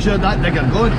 sure that digger going.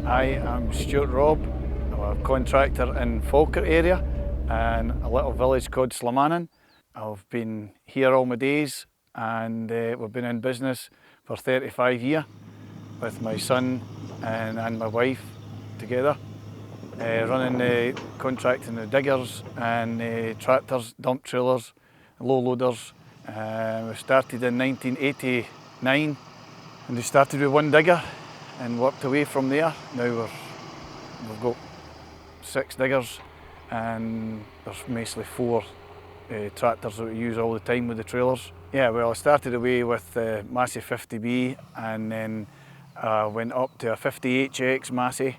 Hi, I'm Stewart Robb. I'm a contractor in Falkirk area and a little village called Slamanan. I've been here all my days and we've been in business for 35 years with my son and my wife together, running contracting the diggers and tractors, dump trailers, low loaders. We started in 1989 and we started with one digger and worked away from there. Now we've got 6 diggers and there's mostly 4 tractors that we use all the time with the trailers. Yeah, well, I started away with the Massey 50B and then went up to a 50HX Massey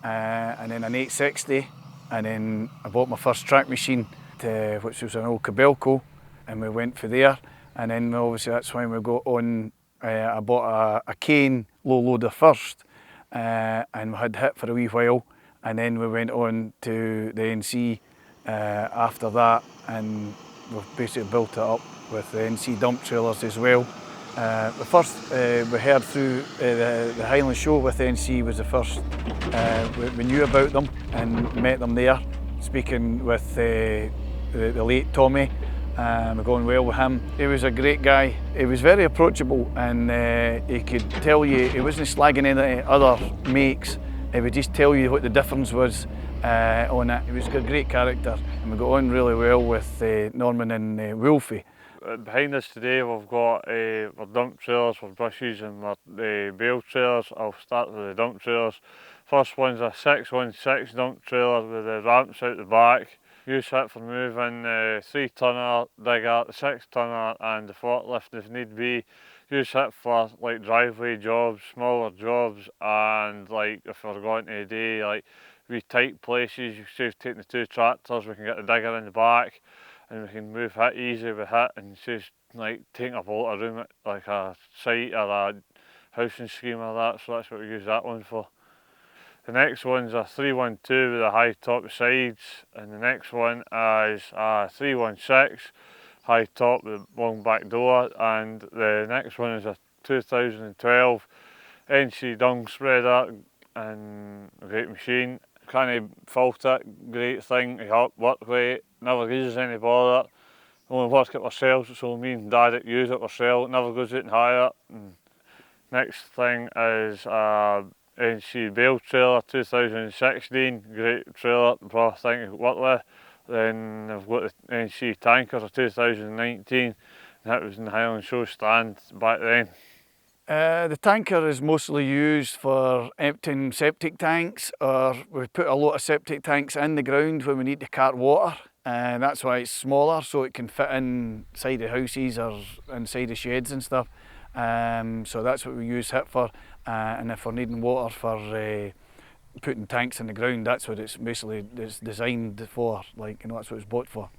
and then an 860, and then I bought my first track machine which was an old Cabelco, and we went for there, and then obviously that's when we got on. I bought a cane low loader first and we had hit for a wee while, and then we went on to the NC after that, and we've basically built it up with the NC dump trailers as well. The first we heard through the Highland Show with NC was the first we knew about them and met them there, speaking with the late Tommy. We're going well with him. He was a great guy. He was very approachable and he could tell you, he wasn't slagging any other makes. He would just tell you what the difference was on it. He was a great character and we got on really well with Norman and Wolfie. Behind us today we've got our dump trailers for bushes and our bale trailers. I'll start with the dump trailers. First one's a 616 dump trailer with the ramps out the back. Use it for moving the 3-tonner digger, the 6-tonner and the forklift if need be. Use it for like driveway jobs, smaller jobs, and like if we're going to a day like wee tight places, you save taking the 2 tractors, we can get the digger in the back and we can move it easy with it, and saves like taking up a lot of room at like a site or a housing scheme or that, so that's what we use that one for. The next one's a 312 with a high top sides, and the next one is a 316 high top with a long back door, and the next one is a 2012 NC dung spreader, and a great machine. Can't fault it, great thing to work with, never gives us any bother. Only work it ourselves, so me and Dad that use it ourselves, never goes out and hire it. Next thing is a NC bale trailer 2016, great trailer, the thing to work with. Then I've got the NC tanker of 2019, and that was in the Highland Show stand back then. The tanker is mostly used for emptying septic tanks, or we put a lot of septic tanks in the ground when we need to cart water, and that's why it's smaller, so it can fit inside the houses or inside the sheds and stuff. So that's what we use it for, and if we're needing water for putting tanks in the ground, that's what it's basically designed for, like, you know, that's what it's bought for.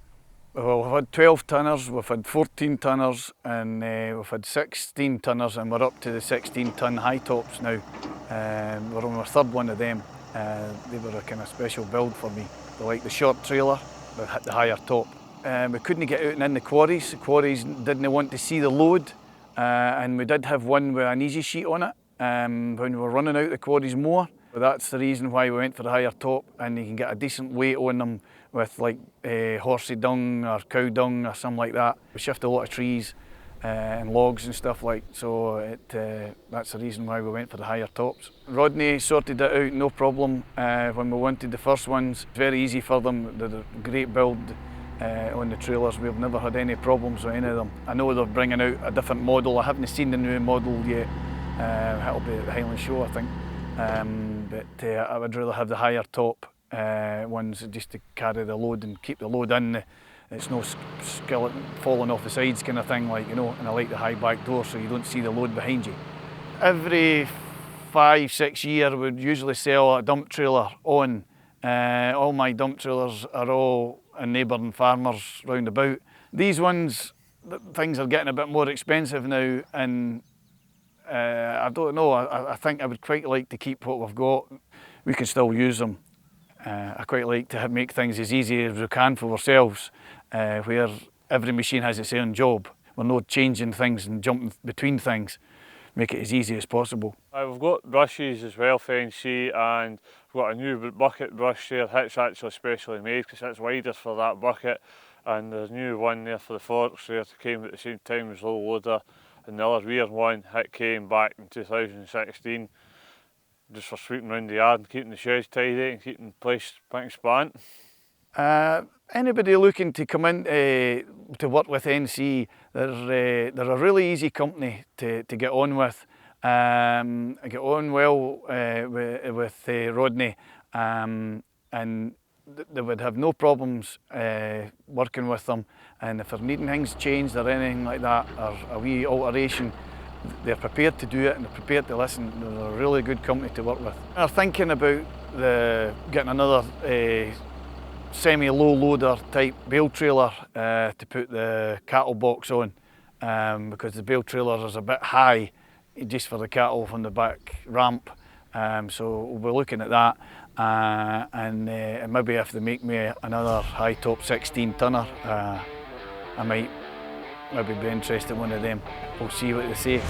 Well, we've had 12 tonners, we've had 14 tonners, and we've had 16 tonners, and we're up to the 16-ton high tops now. We're on our 3rd one of them. They were a kind of special build for me. They're like the short trailer, but hit the higher top. we couldn't get out and in the quarries. The quarries didn't want to see the load, and we did have one with an easy sheet on it when we were running out the quarries more. But that's the reason why we went for the higher top, and you can get a decent weight on them with like horsey dung or cow dung or something like that. We shift a lot of trees and logs and stuff like, so that's the reason why we went for the higher tops. Rodney sorted it out, no problem. When we wanted the first ones, very easy for them. They're a great build on the trailers. We've never had any problems with any of them. I know they're bringing out a different model. I haven't seen the new model yet. It'll be at the Highland Show, I think. But I would rather have the higher top ones just to carry the load and keep the load in. It's no skeleton falling off the sides kind of thing, like, you know, and I like the high back door so you don't see the load behind you. Every 5-6 years we'd usually sell a dump trailer on. All my dump trailers are all in neighbouring farmers round about. These ones, things are getting a bit more expensive now, and I don't know, I think I would quite like to keep what we've got. We can still use them. I quite like to make things as easy as we can for ourselves, where every machine has its own job. We're not changing things and jumping between things. Make it as easy as possible. We've got brushes as well for NC, and we've got a new bucket brush there. It's actually specially made because it's wider for that bucket, and there's a new one there for the forks there that came at the same time as the loader, and the other rear one, it came back in 2016 just for sweeping around the yard and keeping the sheds tidy and keeping the place pink span. Anybody looking to come in to work with NC, they're a really easy company to get on with. I get on well with Rodney, and they would have no problems working with them. And if they're needing things changed or anything like that, or a wee alteration, they're prepared to do it and they're prepared to listen. They're a really good company to work with. They're thinking about getting another semi-low loader type bale trailer to put the cattle box on, because the bale trailer is a bit high just for the cattle from the back ramp. So we'll be looking at that, and maybe if they make me another high top 16 tonner, I might maybe be interested in one of them. We'll see what they say.